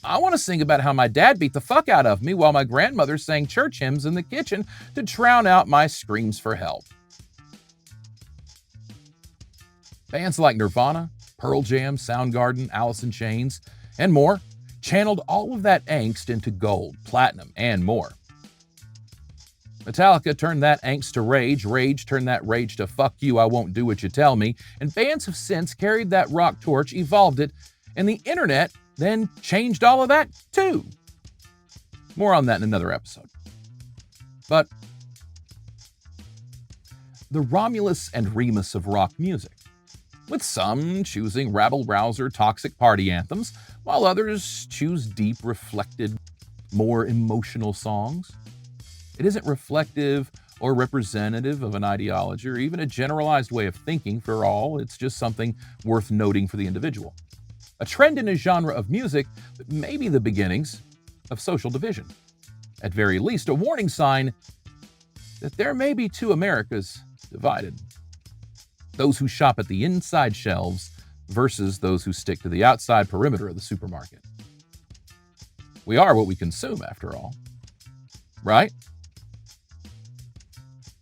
I want to sing about how my dad beat the fuck out of me while my grandmother sang church hymns in the kitchen to drown out my screams for help. Bands like Nirvana, Pearl Jam, Soundgarden, Alice in Chains, and more channeled all of that angst into gold, platinum, and more. Metallica turned that angst to rage, rage turned that rage to fuck you, I won't do what you tell me, and bands have since carried that rock torch, evolved it, and the internet then changed all of that too. More on that in another episode. But the Romulus and Remus of rock music, with some choosing rabble-rouser toxic party anthems, while others choose deep, reflected, more emotional songs. It isn't reflective or representative of an ideology or even a generalized way of thinking for all. It's just something worth noting for the individual. A trend in a genre of music that may be the beginnings of social division. At very least, a warning sign that there may be two Americas divided. Those who shop at the inside shelves versus those who stick to the outside perimeter of the supermarket. We are what we consume, after all. Right?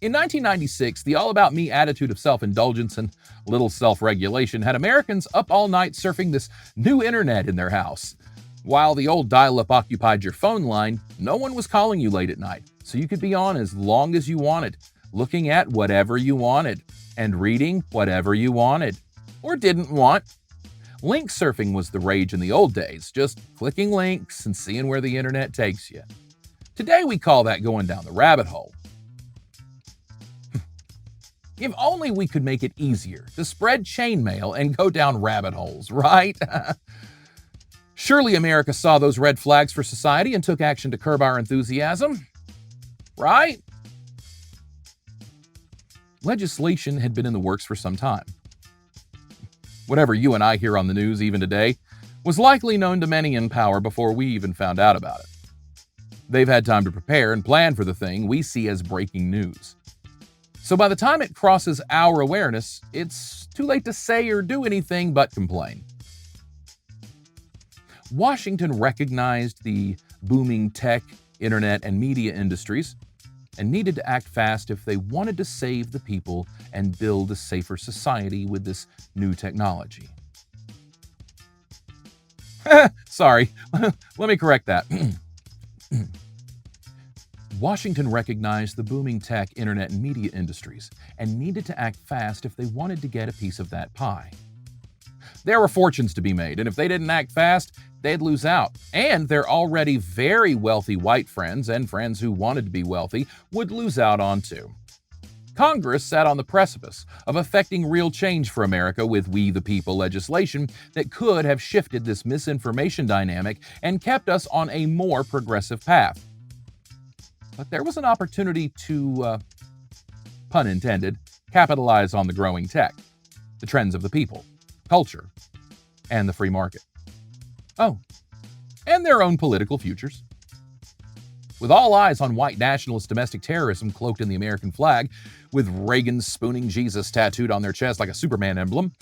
In 1996, the all-about-me attitude of self-indulgence and little self-regulation had Americans up all night surfing this new internet in their house. While the old dial-up occupied your phone line, no one was calling you late at night, so you could be on as long as you wanted, looking at whatever you wanted, and reading whatever you wanted, or didn't want. Link surfing was the rage in the old days, just clicking links and seeing where the internet takes you. Today we call that going down the rabbit hole. If only we could make it easier to spread chainmail and go down rabbit holes, right? Surely America saw those red flags for society and took action to curb our enthusiasm, right? Legislation had been in the works for some time. Whatever you and I hear on the news even today was likely known to many in power before we even found out about it. They've had time to prepare and plan for the thing we see as breaking news. So by the time it crosses our awareness, it's too late to say or do anything but complain. Washington recognized the booming tech, internet, and media industries and needed to act fast if they wanted to save the people and build a safer society with this new technology. Sorry, let me correct that. Washington recognized the booming tech, internet, and media industries and needed to act fast if they wanted to get a piece of that pie. There were fortunes to be made, and if they didn't act fast, they'd lose out. And their already very wealthy white friends and friends who wanted to be wealthy would lose out on too. Congress sat on the precipice of effecting real change for America with We the People legislation that could have shifted this misinformation dynamic and kept us on a more progressive path. But there was an opportunity to, pun intended, capitalize on the growing tech, the trends of the people, culture, and the free market. Oh, and their own political futures. With all eyes on white nationalist domestic terrorism cloaked in the American flag, with Reagan spooning Jesus tattooed on their chest like a Superman emblem,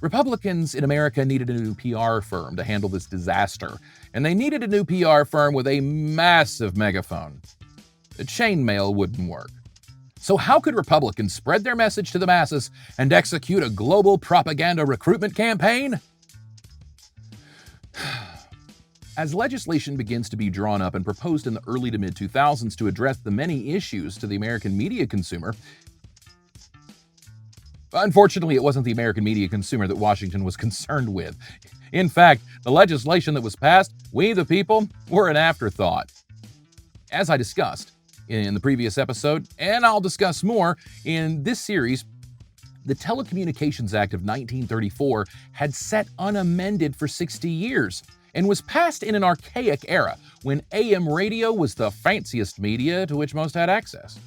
Republicans in America needed a new PR firm to handle this disaster, and they needed a new PR firm with a massive megaphone. The chainmail wouldn't work. So how could Republicans spread their message to the masses and execute a global propaganda recruitment campaign? As legislation begins to be drawn up and proposed in the early to mid-2000s to address the many issues to the American media consumer, unfortunately, it wasn't the American media consumer that Washington was concerned with. In fact, the legislation that was passed, We the People, were an afterthought. As I discussed in the previous episode, and I'll discuss more in this series, The Telecommunications Act of 1934 had sat unamended for 60 years and was passed in an archaic era when AM radio was the fanciest media to which most had access.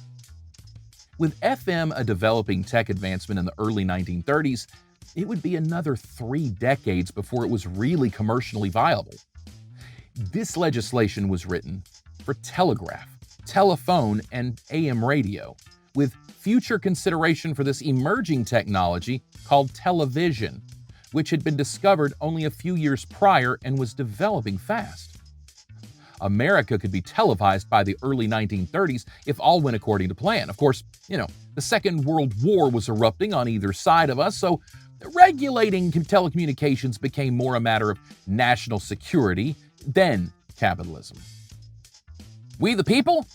With FM a developing tech advancement in the early 1930s, it would be another 3 decades before it was really commercially viable. This legislation was written for telegraph, telephone, and AM radio, with future consideration for this emerging technology called television, which had been discovered only a few years prior and was developing fast. America could be televised by the early 1930s if all went according to plan. Of course, the Second World War was erupting on either side of us, so regulating telecommunications became more a matter of national security than capitalism. We the people?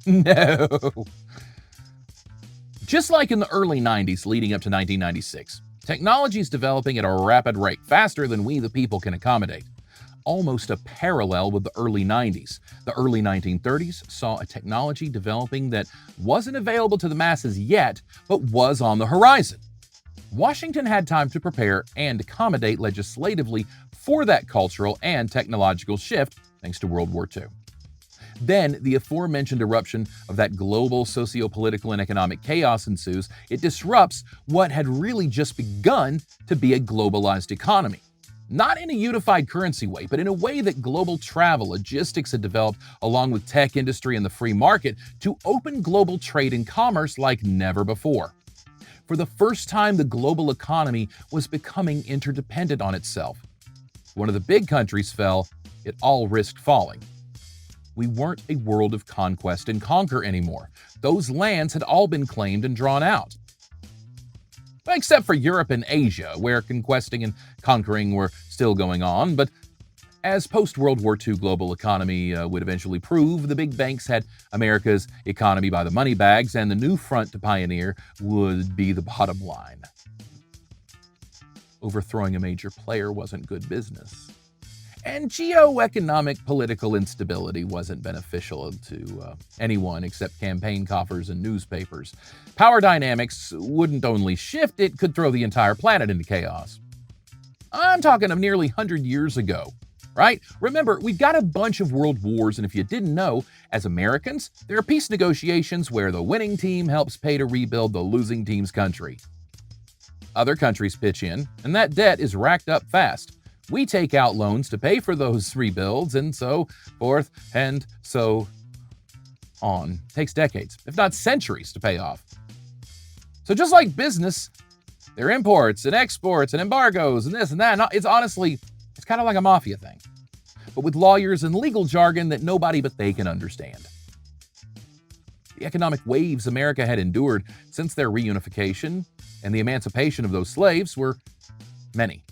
No. Just like in the early 90s leading up to 1996, technology is developing at a rapid rate, faster than we the people can accommodate. Almost a parallel with the early 90s. The early 1930s saw a technology developing that wasn't available to the masses yet, but was on the horizon. Washington had time to prepare and accommodate legislatively for that cultural and technological shift thanks to World War II. Then, the aforementioned eruption of that global socio-political and economic chaos ensues. It disrupts what had really just begun to be a globalized economy. Not in a unified currency way, but in a way that global travel, logistics had developed along with tech industry and the free market to open global trade and commerce like never before. For the first time, the global economy was becoming interdependent on itself. One of the big countries fell, it all risked falling. We weren't a world of conquest and conquer anymore. Those lands had all been claimed and drawn out. Except for Europe and Asia, where conquesting and conquering were still going on. But as post-World War II global economy would eventually prove, the big banks had America's economy by the money bags, and the new front to pioneer would be the bottom line. Overthrowing a major player wasn't good business. And geo-economic political instability wasn't beneficial to anyone except campaign coffers and newspapers. Power dynamics wouldn't only shift, it could throw the entire planet into chaos. I'm talking of nearly 100 years ago, right? Remember, we've got a bunch of world wars, and if you didn't know, as Americans, there are peace negotiations where the winning team helps pay to rebuild the losing team's country. Other countries pitch in, and that debt is racked up fast. We take out loans to pay for those rebuilds, and so forth and so on. It takes decades, if not centuries, to pay off. So just like business, there are imports and exports and embargoes and this and that. It's kind of like a mafia thing, but with lawyers and legal jargon that nobody but they can understand. The economic waves America had endured since their reunification and the emancipation of those slaves were many.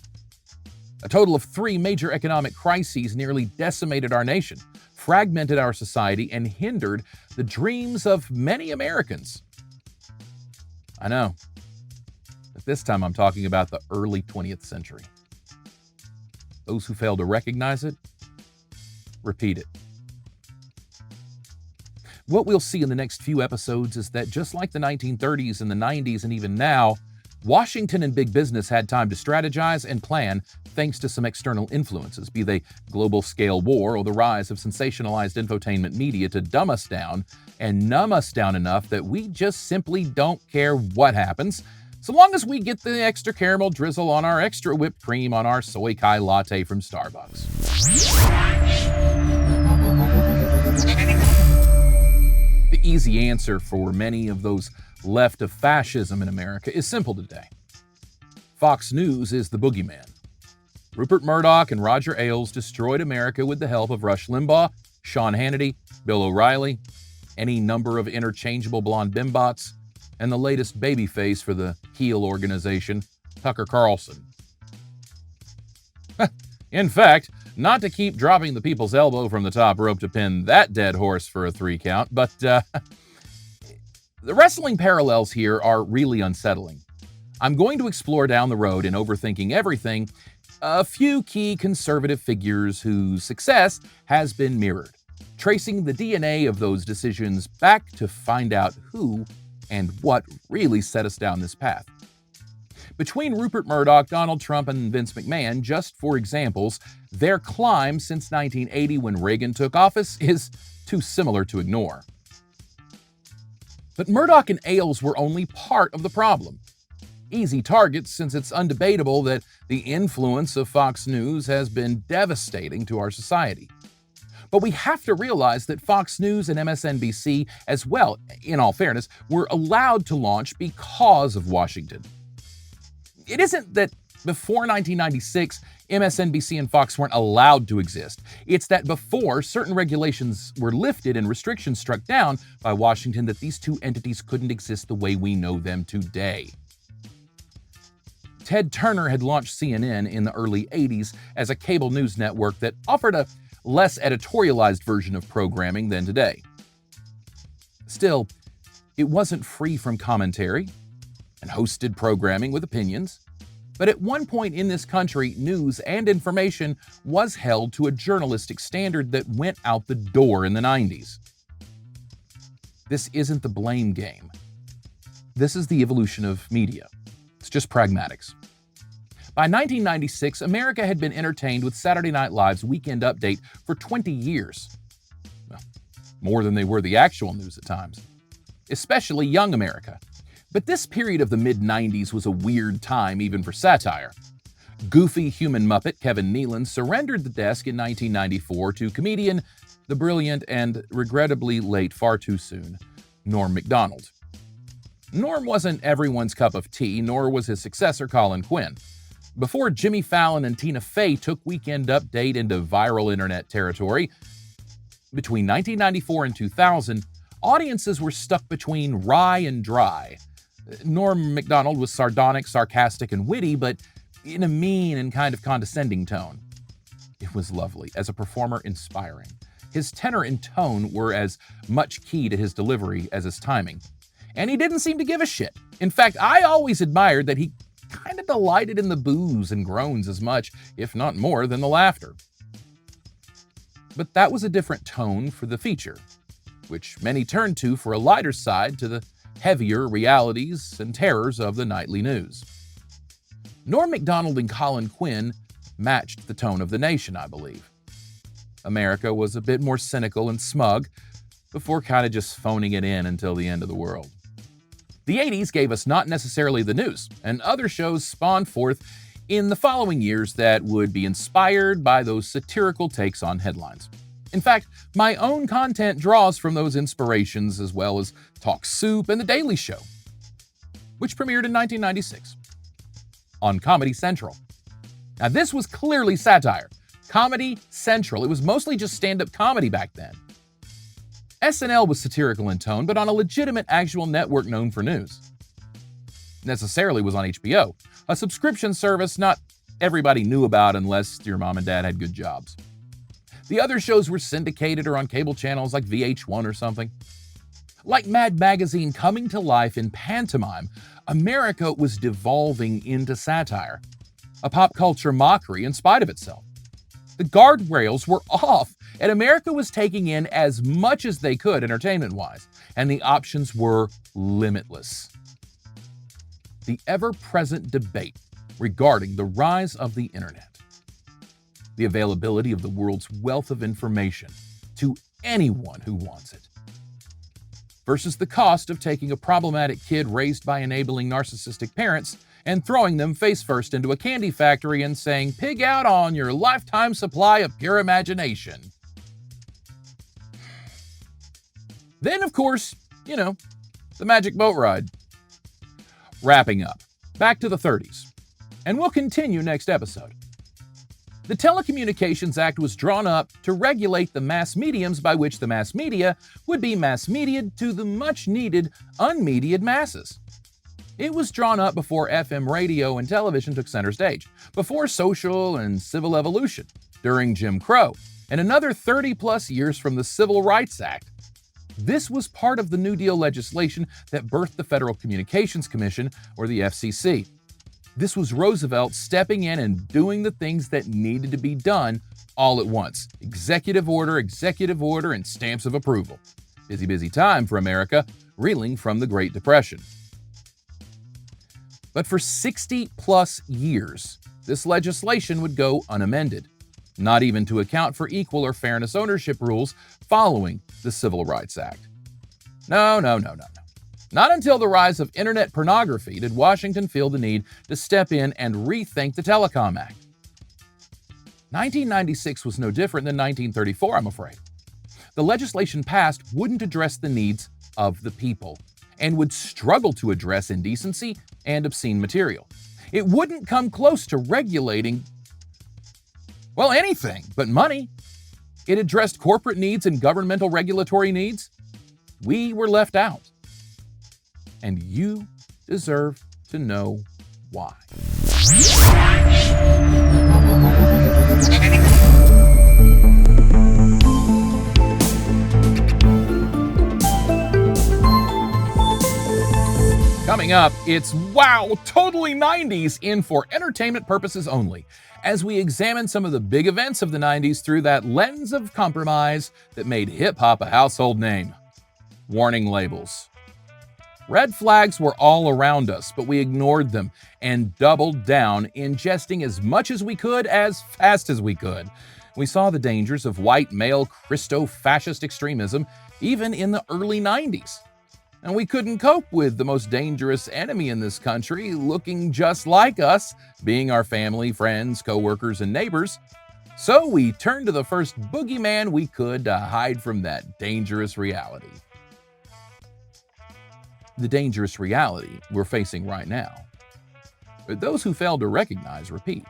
A total of 3 major economic crises nearly decimated our nation, fragmented our society, and hindered the dreams of many Americans. I know, but this time I'm talking about the early 20th century. Those who fail to recognize it, repeat it. What we'll see in the next few episodes is that just like the 1930s and the 90s and even now, Washington and big business had time to strategize and plan thanks to some external influences, be they global-scale war or the rise of sensationalized infotainment media to dumb us down and numb us down enough that we just simply don't care what happens, so long as we get the extra caramel drizzle on our extra whipped cream on our soy kai latte from Starbucks. The easy answer for many of those left of fascism in America is simple today. Fox News is the boogeyman. Rupert Murdoch and Roger Ailes destroyed America with the help of Rush Limbaugh, Sean Hannity, Bill O'Reilly, any number of interchangeable blonde bimbots, and the latest babyface for the heel organization, Tucker Carlson. In fact, not to keep dropping the people's elbow from the top rope to pin that dead horse for a 3 count, but the wrestling parallels here are really unsettling. I'm going to explore down the road in Overthinking Everything a few key conservative figures whose success has been mirrored, tracing the DNA of those decisions back to find out who and what really set us down this path. Between Rupert Murdoch, Donald Trump, and Vince McMahon, just for examples, their climb since 1980 when Reagan took office is too similar to ignore. But Murdoch and Ailes were only part of the problem. Easy targets, since it's undebatable that the influence of Fox News has been devastating to our society. But we have to realize that Fox News and MSNBC, as well, in all fairness, were allowed to launch because of Washington. It isn't that before 1996, MSNBC and Fox weren't allowed to exist. It's that before certain regulations were lifted and restrictions struck down by Washington, that these two entities couldn't exist the way we know them today. Ted Turner had launched CNN in the early 80s as a cable news network that offered a less editorialized version of programming than today. Still, it wasn't free from commentary and hosted programming with opinions. But at one point in this country, news and information was held to a journalistic standard that went out the door in the 90s. This isn't the blame game. This is the evolution of media. It's just pragmatics. By 1996, America had been entertained with Saturday Night Live's Weekend Update for 20 years. Well, more than they were the actual news at times. Especially young America. But this period of the mid-90s was a weird time even for satire. Goofy human muppet Kevin Nealon surrendered the desk in 1994 to comedian, the brilliant and regrettably late far too soon, Norm Macdonald. Norm wasn't everyone's cup of tea, nor was his successor Colin Quinn. Before Jimmy Fallon and Tina Fey took Weekend Update into viral internet territory, between 1994 and 2000, audiences were stuck between wry and dry. Norm Macdonald was sardonic, sarcastic, and witty, but in a mean and kind of condescending tone. It was lovely. As a performer, inspiring. His tenor and tone were as much key to his delivery as his timing. And he didn't seem to give a shit. In fact, I always admired that he kind of delighted in the boos and groans as much, if not more, than the laughter. But that was a different tone for the feature, which many turned to for a lighter side to the heavier realities and terrors of the nightly news. Norm Macdonald and Colin Quinn matched the tone of the nation, I believe. America was a bit more cynical and smug, before kind of just phoning it in until the end of the world. The 80s gave us not necessarily the news, and other shows spawned forth in the following years that would be inspired by those satirical takes on headlines. In fact, my own content draws from those inspirations, as well as Talk Soup and The Daily Show, which premiered in 1996 on Comedy Central. Now, this was clearly satire. Comedy Central. It was mostly just stand-up comedy back then. SNL was satirical in tone, but on a legitimate actual network known for news. Necessarily was on HBO, a subscription service not everybody knew about unless your mom and dad had good jobs. The other shows were syndicated or on cable channels like VH1 or something. Like Mad Magazine coming to life in pantomime, America was devolving into satire, a pop culture mockery in spite of itself. The guardrails were off, and America was taking in as much as they could entertainment-wise, and the options were limitless. The ever-present debate regarding the rise of the internet, the availability of the world's wealth of information to anyone who wants it, versus the cost of taking a problematic kid raised by enabling narcissistic parents and throwing them face first into a candy factory and saying, "Pig out on your lifetime supply of pure imagination." Then, of course, the magic boat ride. Wrapping up, back to the 30s, and we'll continue next episode. The Telecommunications Act was drawn up to regulate the mass mediums by which the mass media would be mass mediated to the much-needed unmediated masses. It was drawn up before FM radio and television took center stage, before social and civil evolution, during Jim Crow, and another 30-plus years from the Civil Rights Act. This was part of the New Deal legislation that birthed the Federal Communications Commission, or the FCC. This was Roosevelt stepping in and doing the things that needed to be done all at once. Executive order, and stamps of approval. Busy, busy time for America, reeling from the Great Depression. But for 60 plus years, this legislation would go unamended, not even to account for equal or fairness ownership rules following the Civil Rights Act. No. Not until the rise of internet pornography did Washington feel the need to step in and rethink the Telecom Act. 1996 was no different than 1934, I'm afraid. The legislation passed wouldn't address the needs of the people and would struggle to address indecency and obscene material. It wouldn't come close to regulating, well, anything but money. It addressed corporate needs and governmental regulatory needs. We were left out. And you deserve to know why. Coming up, it's wow, totally 90s in for entertainment purposes only, as we examine some of the big events of the 90s through that lens of compromise that made hip-hop a household name. Warning labels. Red flags were all around us, but we ignored them and doubled down, ingesting as much as we could as fast as we could. We saw the dangers of white male Christo-fascist extremism even in the early 90s. And we couldn't cope with the most dangerous enemy in this country looking just like us, being our family, friends, co-workers, and neighbors. So we turned to the first boogeyman we could to hide from that dangerous reality. The dangerous reality we're facing right now. But those who fail to recognize repeat.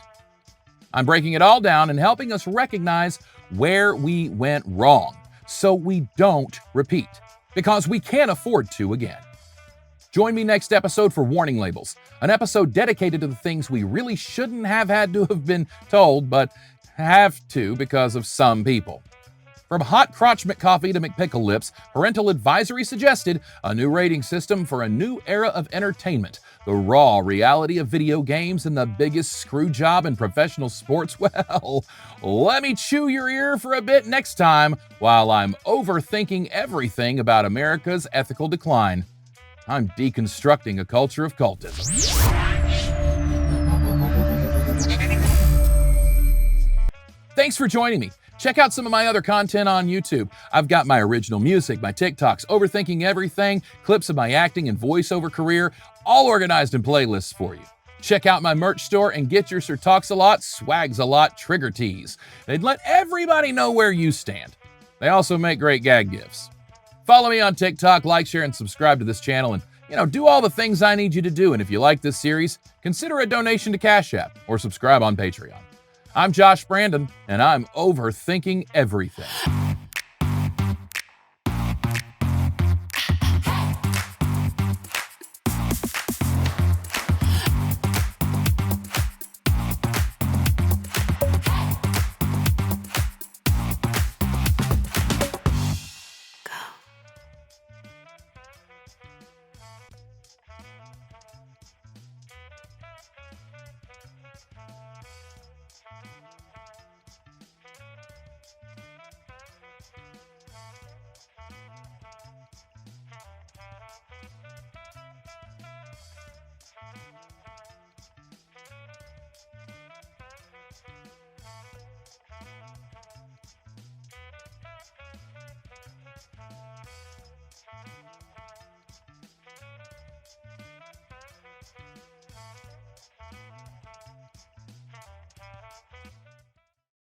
I'm breaking it all down and helping us recognize where we went wrong so we don't repeat, because we can't afford to again. Join me next episode for Warning Labels, an episode dedicated to the things we really shouldn't have had to have been told, but have to because of some people. From hot crotch McCoffee to McPickle Lips, parental advisory suggested a new rating system for a new era of entertainment, the raw reality of video games, and the biggest screw job in professional sports. Well, let me chew your ear for a bit next time while I'm overthinking everything about America's ethical decline. I'm deconstructing a culture of cultism. Thanks for joining me. Check out some of my other content on YouTube. I've got my original music, my TikToks, Overthinking Everything, clips of my acting and voiceover career, all organized in playlists for you. Check out my merch store and get your Sir Talks a Lot, Swags a Lot trigger tees. They'd let everybody know where you stand. They also make great gag gifts. Follow me on TikTok, like, share, and subscribe to this channel, and do all the things I need you to do. And if you like this series, consider a donation to Cash App or subscribe on Patreon. I'm Josh Brandon, and I'm overthinking everything.